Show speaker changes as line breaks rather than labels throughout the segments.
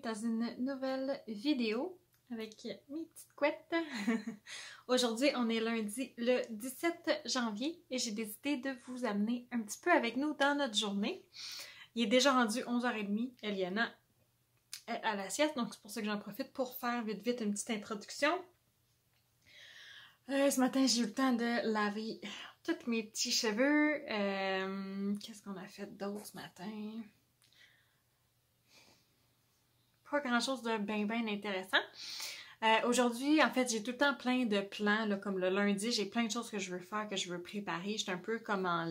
dans une nouvelle vidéo avec mes petites couettes. Aujourd'hui, on est lundi le 17 janvier et j'ai décidé de vous amener un petit peu avec nous dans notre journée. Il est déjà rendu 11h30, Eliana est à la sieste, donc c'est pour ça que j'en profite pour faire vite une petite introduction. Ce matin, j'ai eu le temps de laver tous mes petits cheveux. Qu'est-ce qu'on a fait d'autre ce matin? Pas grand-chose de bien intéressant. Aujourd'hui, en fait, j'ai tout le temps plein de plans, là, comme le lundi, j'ai plein de choses que je veux faire, que je veux préparer. Je suis un peu comme en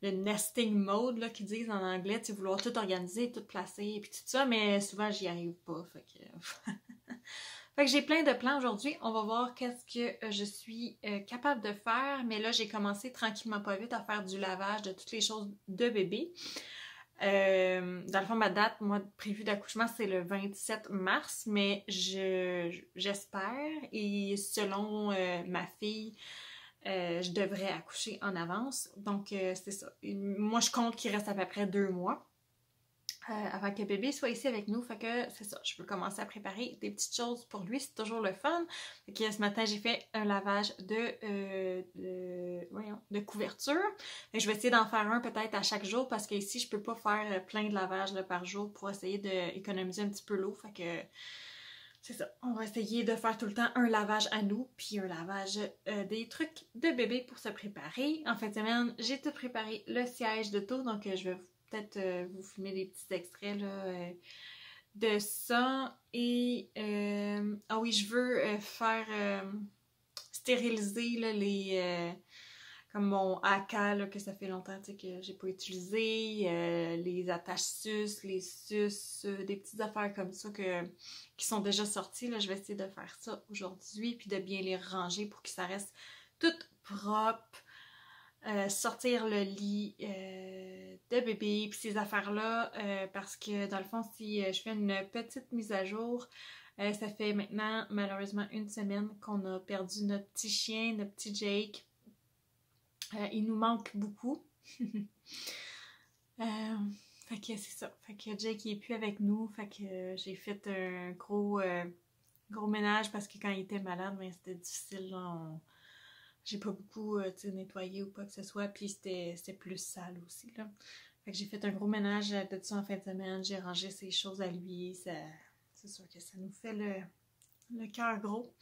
le nesting mode, là, qu'ils disent en anglais, tu sais, vouloir tout organiser, tout placer, et puis tout ça, mais souvent, j'y arrive pas, fait que... Fait que j'ai plein de plans aujourd'hui. On va voir qu'est-ce que je suis capable de faire, mais là, j'ai commencé tranquillement pas vite à faire du lavage de toutes les choses de bébé. Dans le fond, ma date, moi, prévue d'accouchement, c'est le 27 mars, mais j'espère, et selon ma fille, je devrais accoucher en avance. Donc, c'est ça. Moi, je compte qu'il reste à peu près 2 mois avant que bébé soit ici avec nous. Fait que c'est ça, je peux commencer à préparer des petites choses pour lui, c'est toujours le fun. Fait que ce matin, j'ai fait un lavage de couverture. Fait que je vais essayer d'en faire un peut-être à chaque jour parce qu'ici, je peux pas faire plein de lavages là, par jour pour essayer d'économiser un petit peu l'eau. Fait que c'est ça, on va essayer de faire tout le temps un lavage à nous, puis un lavage des trucs de bébé pour se préparer. En fin de semaine, j'ai tout préparé le siège de taux, donc je vais peut-être vous filmer des petits extraits là, de ça. Et ah oui, je veux faire stériliser là, les comme mon haka là, que ça fait longtemps que j'ai pas utilisé, les attaches sus, les sus, des petites affaires comme ça qui sont déjà sorties. Là, je vais essayer de faire ça aujourd'hui puis de bien les ranger pour que ça reste tout propre. Sortir le lit de bébé puis ces affaires-là parce que dans le fond, si je fais une petite mise à jour, ça fait maintenant malheureusement 1 semaine qu'on a perdu notre petit chien, notre petit Jake. Il nous manque beaucoup. Fait que c'est ça. Fait que Jake il est plus avec nous. Fait que j'ai fait un gros ménage parce que quand il était malade, ben, c'était difficile. J'ai pas beaucoup nettoyé ou quoi que ce soit. Puis c'était plus sale aussi. Là. Fait que j'ai fait un gros ménage de ça en fin de semaine. J'ai rangé ses choses à lui. C'est sûr que ça nous fait le cœur gros.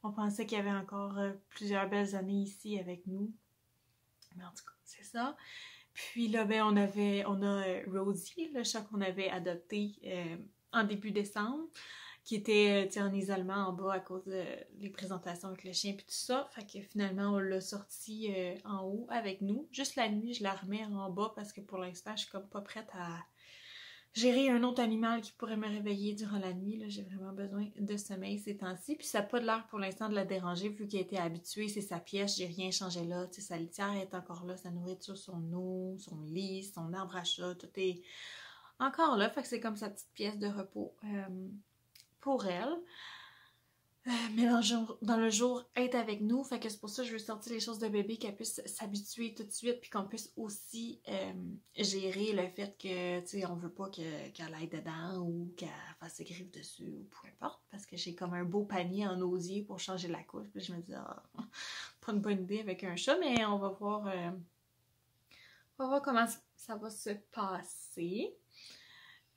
On pensait qu'il y avait encore plusieurs belles années ici avec nous. Mais en tout cas, c'est ça. Puis là, ben, on a Rosie, le chat qu'on avait adopté en début décembre, qui était en isolement en bas à cause des présentations avec le chien puis tout ça. Fait que finalement, on l'a sorti en haut avec nous. Juste la nuit, je la remets en bas parce que pour l'instant, je suis comme pas prête à gérer un autre animal qui pourrait me réveiller durant la nuit. J'ai vraiment besoin de sommeil ces temps-ci. Puis ça n'a pas de l'air pour l'instant de la déranger vu qu'elle a été habituée. C'est sa pièce, j'ai rien changé là. T'sais, sa litière est encore là, sa nourriture, son eau, son lit, son arbre à chat, tout est encore là. Fait que c'est comme sa petite pièce de repos pour elle. Mais dans le jour, être avec nous, fait que c'est pour ça que je veux sortir les choses de bébé, qu'elle puisse s'habituer tout de suite, puis qu'on puisse aussi gérer le fait que, tu sais, on veut pas qu'elle aille dedans ou qu'elle fasse ses griffes dessus ou peu importe, parce que j'ai comme un beau panier en osier pour changer la couche, puis je me dis, pas une bonne idée avec un chat, mais on va voir comment ça va se passer.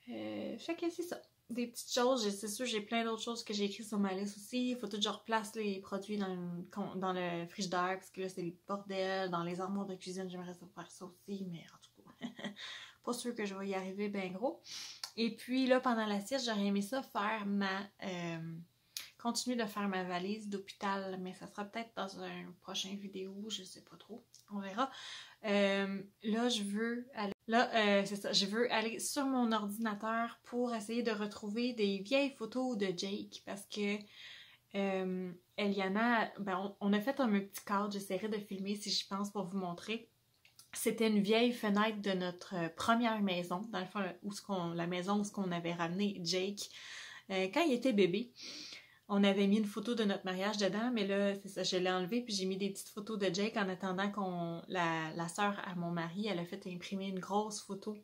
Fait que c'est ça. Des petites choses, c'est sûr j'ai plein d'autres choses que j'ai écrites sur ma liste aussi. Il faut tout que je replace les produits dans le frigidaire parce que là c'est le bordel. Dans les armoires de cuisine, j'aimerais faire ça aussi, mais en tout cas, pas sûr que je vais y arriver bien gros. Et puis là, pendant la sieste, j'aurais aimé ça faire continuer de faire ma valise d'hôpital, mais ça sera peut-être dans un prochain vidéo, je sais pas trop, on verra. Là, je veux aller... Là, c'est ça, je veux aller sur mon ordinateur pour essayer de retrouver des vieilles photos de Jake parce que Eliana, ben, on a fait un petit cadre, j'essaierai de filmer si j'y pense pour vous montrer. C'était une vieille fenêtre de notre première maison, dans le fond, la maison où on avait ramené Jake quand il était bébé. On avait mis une photo de notre mariage dedans, mais là, c'est ça, je l'ai enlevé puis j'ai mis des petites photos de Jake en attendant la sœur à mon mari, elle a fait imprimer une grosse photo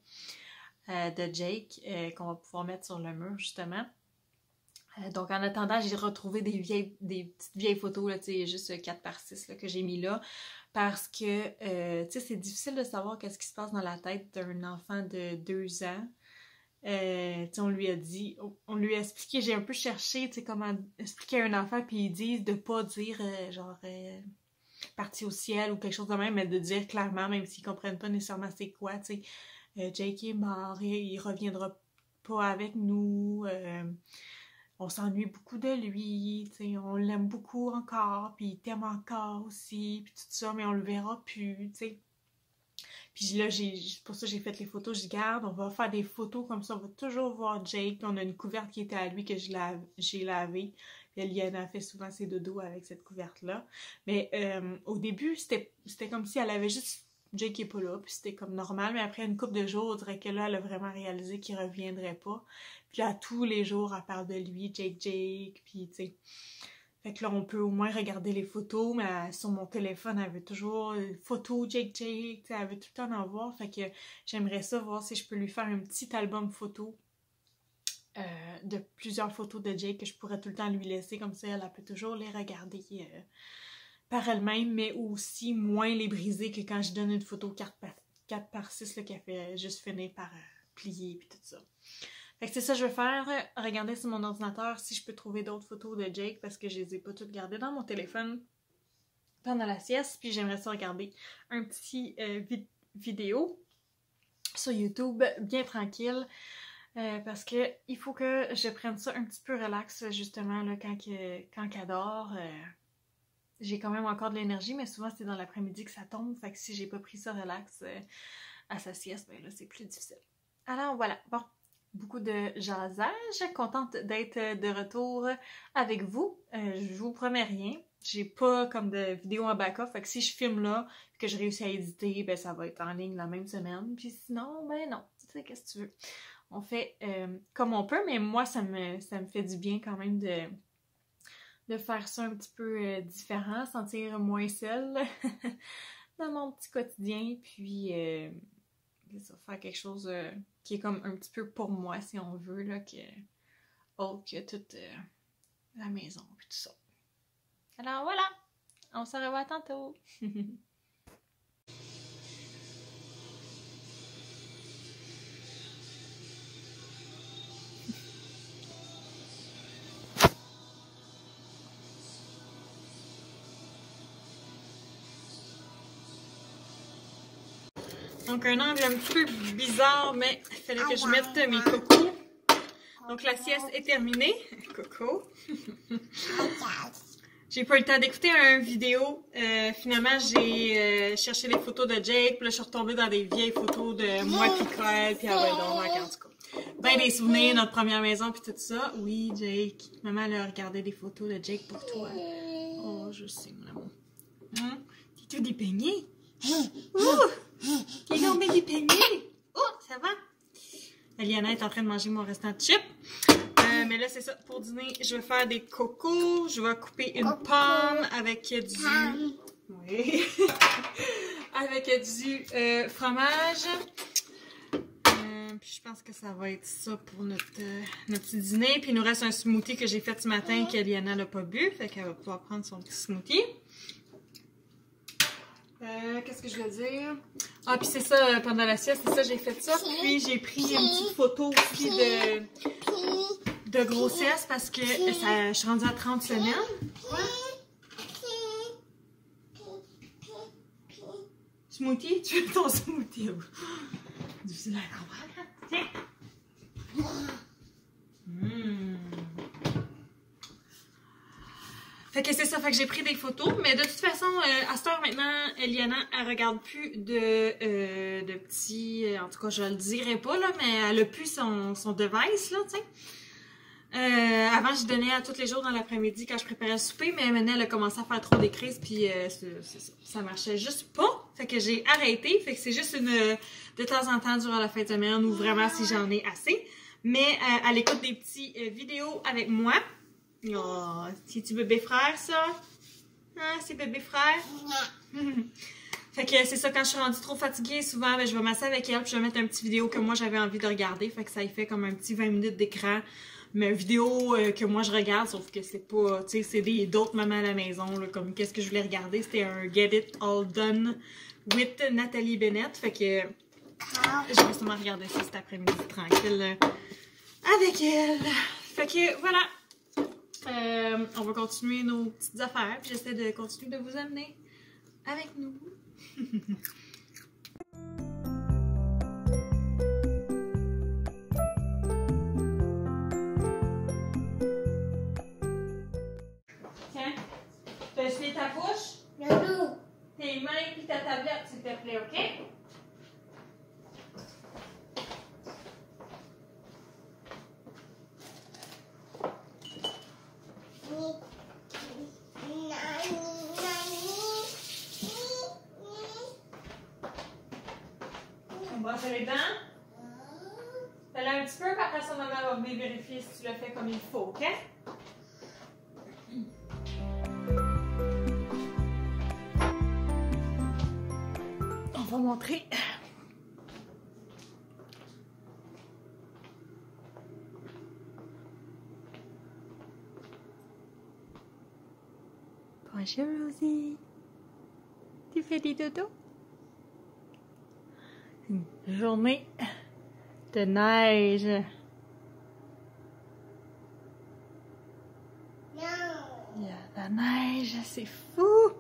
de Jake qu'on va pouvoir mettre sur le mur, justement. Donc, en attendant, j'ai retrouvé des petites vieilles photos, là, tu sais, juste 4x6 là, que j'ai mis là. Parce que, tu sais, c'est difficile de savoir qu'est-ce qui se passe dans la tête d'un enfant de 2 ans. Tu sais, on lui a expliqué, j'ai un peu cherché, tu sais, comment expliquer à un enfant, puis ils disent de pas dire, parti au ciel ou quelque chose de même, mais de dire clairement, même s'ils comprennent pas nécessairement c'est quoi, tu sais, Jake est mort, il reviendra pas avec nous, on s'ennuie beaucoup de lui, tu sais, on l'aime beaucoup encore, puis il t'aime encore aussi, puis tout ça, mais on le verra plus, tu sais. Puis là, pour ça j'ai fait les photos, je garde, on va faire des photos comme ça, on va toujours voir Jake, on a une couverte qui était à lui que j'ai lavée, puis Eliana a fait souvent ses dodos avec cette couverte-là. Mais au début, c'était comme si elle avait juste Jake qui est pas là, puis c'était comme normal, mais après une couple de jours, on dirait que là, elle a vraiment réalisé qu'il reviendrait pas. Puis là, tous les jours, elle parle de lui, Jake, puis tu sais. Fait que là, on peut au moins regarder les photos, mais sur mon téléphone, elle veut toujours photos, Jake, elle veut tout le temps en voir. Fait que j'aimerais ça voir si je peux lui faire un petit album photo de plusieurs photos de Jake que je pourrais tout le temps lui laisser. Comme ça, elle peut toujours les regarder par elle-même, mais aussi moins les briser que quand je donne une photo 4x6 qu'elle fait juste finir par plier puis tout ça. Fait que c'est ça que je vais faire, regarder sur mon ordinateur si je peux trouver d'autres photos de Jake parce que je les ai pas toutes gardées dans mon téléphone pendant la sieste, puis j'aimerais ça regarder un petit vidéo sur YouTube bien tranquille parce que il faut que je prenne ça un petit peu relax justement là, quand elle dort. J'ai quand même encore de l'énergie, mais souvent c'est dans l'après-midi que ça tombe, fait que si j'ai pas pris ça relax à sa sieste, ben là c'est plus difficile. Alors voilà, bon. Beaucoup de jasage, contente d'être de retour avec vous. Je vous promets rien. J'ai pas comme de vidéo en backup, fait que si je filme là, que je réussis à éditer, ben ça va être en ligne la même semaine. Puis sinon, ben non, tu sais, qu'est-ce que tu veux. On fait comme on peut, mais moi, ça me fait du bien quand même de faire ça un petit peu différent, sentir moins seule dans mon petit quotidien, puis ça, faire quelque chose qui est comme un petit peu pour moi, si on veut, là, autre que toute la maison et tout ça. Alors voilà, on se revoit tantôt. Donc un angle un petit peu bizarre, mais il fallait que je mette mes cocos. Donc la sieste est terminée. Coco. J'ai pas eu le temps d'écouter une vidéo. Finalement, j'ai cherché les photos de Jake, puis là je suis retombée dans des vieilles photos de moi pis Kyle, puis ah ouais, donc en tout cas. Ben des souvenirs, notre première maison puis tout ça. Oui, Jake. Maman elle a regardé des photos de Jake pour toi. Oh, je sais, mon amour. T'es tout dépeigné? T'es donc bien dépeigné? Oh, ça va? Eliana est en train de manger mon restant de chips. Mais là, c'est ça. Pour dîner, je vais faire des cocos. Je vais couper une pomme avec du... Oui. avec du fromage. Puis je pense que ça va être ça pour notre petit dîner. Puis il nous reste un smoothie que j'ai fait ce matin qu'Eliana n'a pas bu. Fait qu'elle va pouvoir prendre son petit smoothie. Qu'est-ce que je veux dire? Ah, puis c'est ça, pendant la sieste, c'est ça, j'ai fait ça. Puis j'ai pris une petite photo aussi de grossesse parce que je suis rendue à 30 semaines. Smoothie? Tu veux ton smoothie? Difficile à comprendre. Tiens! Fait que c'est ça, fait que j'ai pris des photos, mais de toute façon, à cette heure maintenant, Eliana, elle regarde plus de petits, en tout cas, je le dirai pas, là, mais elle a plus son device, là, tu sais. Avant, je donnais à tous les jours dans l'après-midi quand je préparais le souper, mais maintenant, elle a commencé à faire trop des crises, puis c'est ça, ça marchait juste pas. Fait que j'ai arrêté, fait que c'est juste de temps en temps durant la fin de semaine, ou vraiment si j'en ai assez. Mais elle écoute des petits vidéos avec moi. Oh, c'est-tu bébé frère, ça? Ah, c'est bébé frère? Fait que c'est ça, quand je suis rendue trop fatiguée, souvent, ben, je vais m'asseoir avec elle puis je vais mettre une petite vidéo que moi j'avais envie de regarder. Fait que ça y fait comme un petit 20 minutes d'écran. Mais une vidéo que moi je regarde, sauf que c'est pas, tu sais, c'est d'autres mamans à la maison, là, comme qu'est-ce que je voulais regarder. C'était un Get It All Done with Nathalie Bennett. Fait que je vais sûrement regarder ça cet après-midi tranquille avec elle. Fait que voilà. On va continuer nos petites affaires. Puis j'essaie de continuer de vous amener avec nous. Tiens, tu as essuyé ta bouche?
Non.
Tes mains et ta tablette, s'il te plaît, ok? On va brosser les dents. Fais-le un petit peu, puis après ça, maman va venir vérifier si tu le fais comme il faut, ok? On va montrer. Bonjour Rosie. Tu fais des dodos? Une journée de neige.
Non.
Il y a de la neige, c'est fou!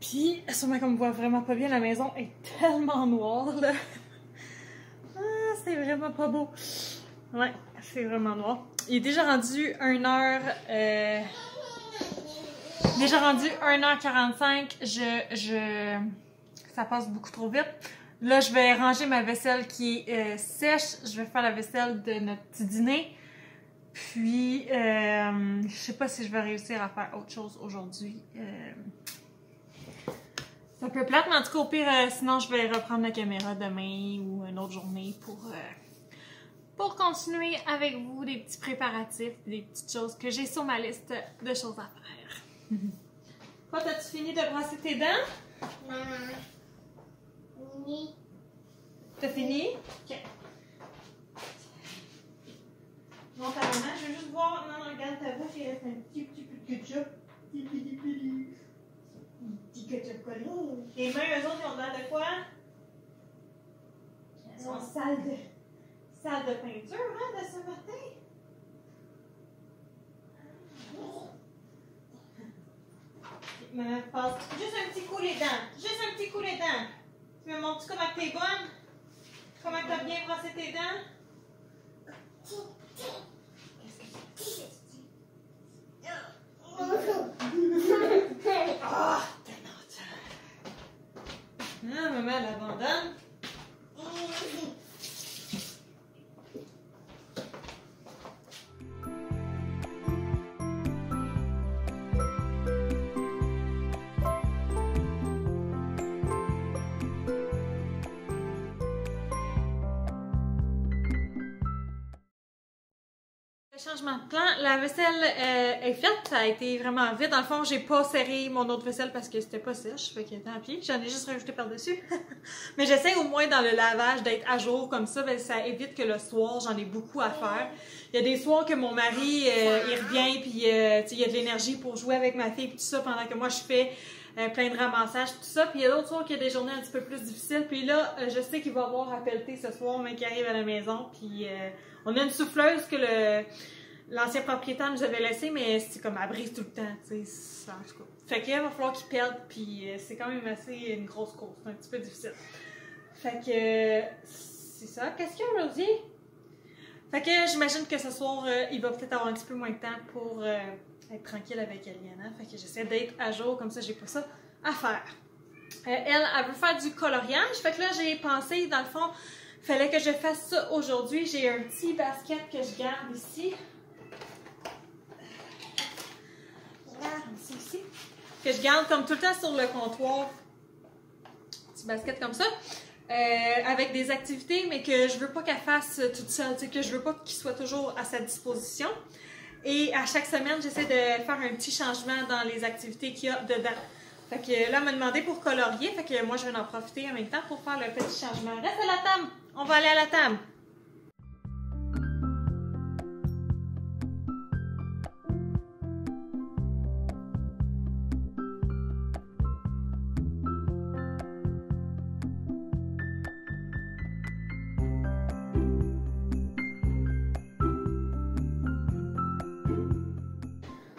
Puis, sûrement qu'on me voit vraiment pas bien, la maison est tellement noire, là. Ah, c'est vraiment pas beau. Ouais, c'est vraiment noir. Il est déjà rendu 1h... Déjà rendu 1h45. Ça passe beaucoup trop vite. Là, je vais ranger ma vaisselle qui est sèche. Je vais faire la vaisselle de notre petit dîner. Puis, je sais pas si je vais réussir à faire autre chose aujourd'hui. C'est un peu plate, mais en tout cas, au pire, sinon, je vais reprendre la caméra demain ou une autre journée pour continuer avec vous des petits préparatifs, des petites choses que j'ai sur ma liste de choses à faire. Toi, t'as-tu fini de brosser tes dents?
Maman. Oui.
T'as fini? Ok. Non, ta maman, je veux juste voir. Non, regarde ta bouche, il reste un petit peu de ketchup. Un petit ketchup collé. Les mains, eux autres, ils ont l'air de quoi? Elles sont sales de peinture, hein, de ce matin? Maman passe juste un petit coup les dents. Juste un petit coup les dents. Tu me montres comment t'es bonne? Comment t'as bien brossé tes dents? Qu'est-ce que tu dis? Ah, t'es notre. Ah, maman, elle abandonne. Changement de plan, la vaisselle est faite, ça a été vraiment vite. Dans le fond, j'ai pas serré mon autre vaisselle parce que c'était pas sèche, fait que tant pis, j'en ai juste rajouté par-dessus. Mais j'essaie au moins dans le lavage d'être à jour comme ça, ben, ça évite que le soir, j'en ai beaucoup à faire. Il y a des soirs que mon mari, il revient, puis il y a de l'énergie pour jouer avec ma fille, puis tout ça, pendant que moi je fais plein de ramassage, tout ça. Puis il y a d'autres soirs qu'il y a des journées un petit peu plus difficiles. Puis là, je sais qu'il va avoir à pelleter ce soir, mais qui arrive à la maison, puis on a une souffleuse que l'ancien propriétaire nous avait laissée, mais c'est comme elle brise tout le temps, tu sais, en tout cas. Fait qu'il va falloir qu'il pèle, puis c'est quand même assez une grosse course, c'est un petit peu difficile. Fait que c'est ça. Qu'est-ce qu'il y a, Rosie? Fait que j'imagine que ce soir, il va peut-être avoir un petit peu moins de temps pour être tranquille avec Eliana. Fait que j'essaie d'être à jour, comme ça j'ai pas ça à faire. Elle veut faire du coloriage, fait que là j'ai pensé, dans le fond, fallait que je fasse ça aujourd'hui. J'ai un petit basket que je garde ici. Ici. Que je garde comme tout le temps sur le comptoir. Petit basket comme ça. Avec des activités, mais que je veux pas qu'elle fasse toute seule. Que je veux pas qu'il soit toujours à sa disposition. Et à chaque semaine, j'essaie de faire un petit changement dans les activités qu'il y a dedans. Fait que là, elle m'a demandé pour colorier. Fait que moi, je vais en profiter en même temps pour faire le petit changement. Reste à la table! On va aller à la table!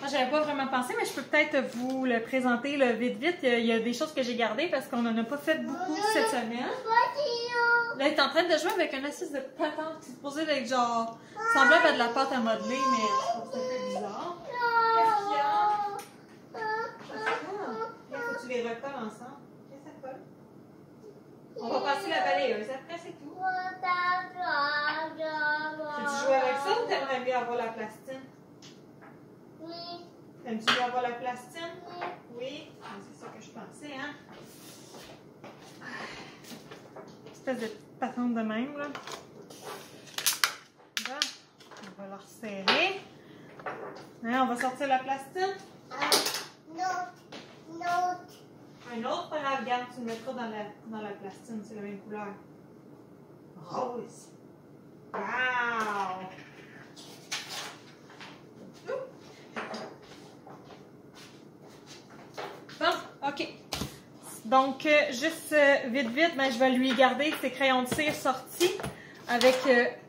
J'avais pas vraiment pensé, mais je peux peut-être vous le présenter vite. Il y a des choses que j'ai gardées parce qu'on en a pas fait beaucoup cette semaine. Là, elle est en train de jouer avec un espèce de patente qui est supposé être genre semblable à de la pâte à modeler, mais je trouve ça un peu bizarre. Là, faut que tu les recolles ensemble. Qu'est-ce que ça colle? On va passer la balayeuse, après c'est tout. Tu joues avec ça ou t'aimerais bien avoir la plastine?
Oui.
Aimes-tu bien avoir la plastine? Oui. C'est ça que je pensais, hein? Espèce de patente de même, là. Là, on va la resserrer. Hein, on va sortir la plastine. Un autre, pas grave, regarde, tu le mettras dans la plastine, c'est la même couleur. Rose. Wow! Bon, ok. Donc, juste vite, ben, je vais lui garder ses crayons de cire sortis avec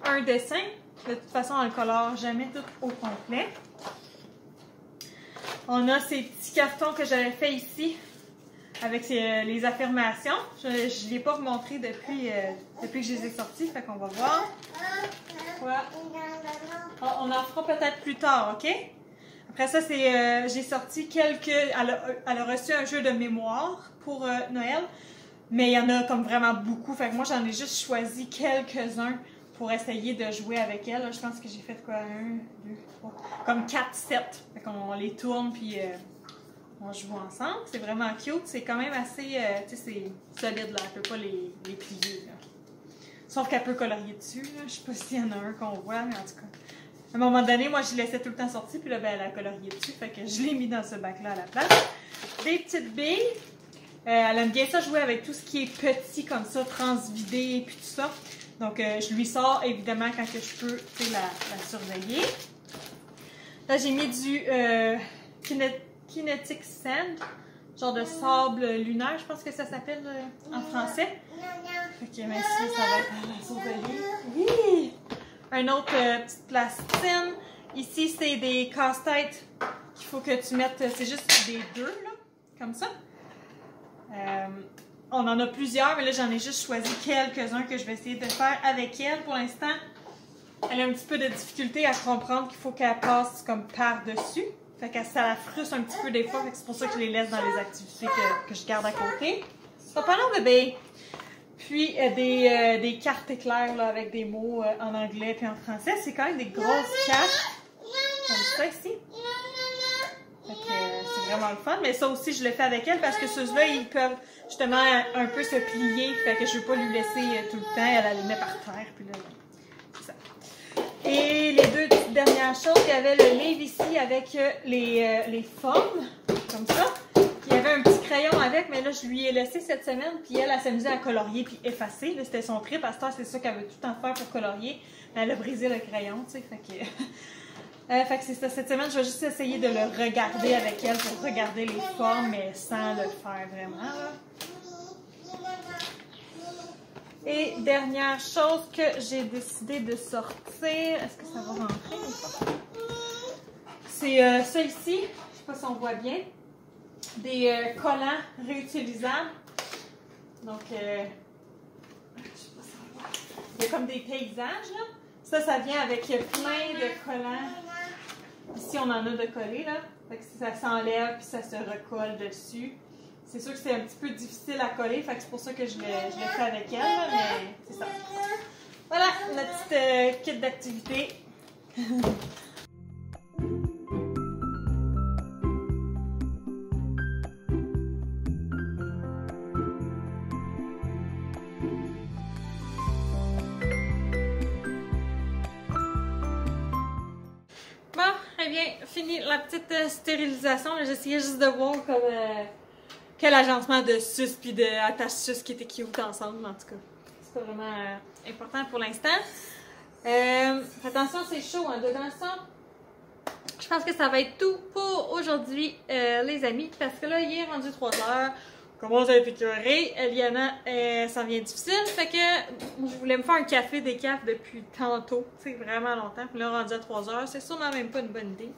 un dessin. De toute façon, on ne le colore jamais tout au complet. On a ces petits cartons que j'avais fait ici avec les affirmations. Je ne l'ai pas remontré depuis que je les ai sortis, fait qu'on va voir. Ouais. On en fera peut-être plus tard, ok? Après ça, j'ai sorti quelques... Elle a reçu un jeu de mémoire pour Noël, mais il y en a comme vraiment beaucoup. Fait que moi, j'en ai juste choisi quelques-uns pour essayer de jouer avec elle. Là, je pense que j'ai fait quoi? 1, 2, 3... Comme 4 sets. Fait qu'on les tourne, puis on joue ensemble. C'est vraiment cute. C'est quand même assez... tu sais, c'est solide, là. Elle peut pas les plier, là. Sauf qu'elle peut colorier dessus, là. Je sais pas s'il y en a un qu'on voit, mais en tout cas... À un moment donné, moi, je laissais tout le temps sorti, puis là, ben, elle a colorié dessus, fait que je l'ai mis dans ce bac-là à la place. Des petites billes. Elle aime bien ça jouer avec tout ce qui est petit, comme ça, transvidé, puis tout ça. Donc, je lui sors, évidemment, quand que je peux, tu sais, la surveiller. Là, j'ai mis du Kinetic Sand, genre de sable lunaire, je pense que ça s'appelle en français. Fait que merci, ça va être à la surveiller. Oui! Un autre petite plastine. Ici, c'est des casse-têtes qu'il faut que tu mettes. C'est juste des 2, là, comme ça. On en a plusieurs, mais là, j'en ai juste choisi quelques-uns que je vais essayer de faire avec elle. Pour l'instant, elle a un petit peu de difficulté à comprendre qu'il faut qu'elle passe comme par-dessus. Fait que ça la frustre un petit peu des fois. C'est pour ça que je les laisse dans les activités que je garde à côté. Papa, non, bébé! Puis des cartes éclairs là, avec des mots en anglais puis en français. C'est quand même des grosses cartes. Comme ça ici. C'est vraiment le fun. Mais ça aussi, je le fais avec elle parce que ceux-là, ils peuvent justement un peu se plier. Fait que je ne veux pas lui laisser tout le temps. Elle les met par terre. Puis là, c'est ça. Et les 2 petites dernières choses, il y avait le livre ici avec les formes. Comme ça. Il y avait un petit crayon avec, mais là, je lui ai laissé cette semaine, puis elle s'amusait à colorier puis effacer. Là, c'était son trip. À ce temps, c'est ça qu'elle veut tout le temps faire pour colorier. Mais elle a brisé le crayon, tu sais, fait que c'est ça. Cette semaine, je vais juste essayer de le regarder avec elle pour regarder les formes, mais sans le faire vraiment, là. Et dernière chose que j'ai décidé de sortir, est-ce que ça va rentrer ou pas? C'est ça ici, je sais pas si on voit bien. Des collants réutilisables. Donc, je sais pas si on voit. Il y a comme des paysages, là. Ça vient avec plein de collants. Ici, on en a de collés, là. Fait que ça s'enlève puis ça se recolle dessus. C'est sûr que c'est un petit peu difficile à coller, fait que c'est pour ça que je l'ai fait avec elle, là, mais c'est ça. Voilà, notre petite kit d'activité. Bon, eh bien, fini la petite stérilisation. J'essayais juste de voir comme que l'agencement de sus puis de attache sus qui étaient cute ensemble, en tout cas. C'est pas vraiment important pour l'instant. Attention, c'est chaud, hein, dedans ça. Je pense que ça va être tout pour aujourd'hui, les amis, parce que là, il est rendu 3 heures. Commence à être écœurée. Eliana, ça vient difficile. Fait que je voulais me faire un café décaf depuis tantôt. C'est vraiment longtemps. Puis là, rendu à 3 heures, c'est sûrement même pas une bonne idée.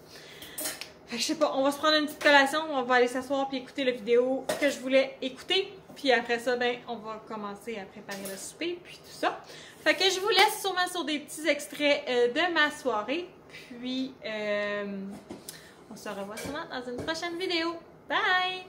Fait que je sais pas, on va se prendre une petite collation. On va aller s'asseoir puis écouter la vidéo que je voulais écouter. Puis après ça, ben, on va commencer à préparer le souper, puis tout ça. Fait que je vous laisse sûrement sur des petits extraits de ma soirée. Puis, on se revoit sûrement dans une prochaine vidéo. Bye!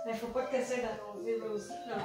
Mais faut pas que tu essaies d'arroser Rosie, là.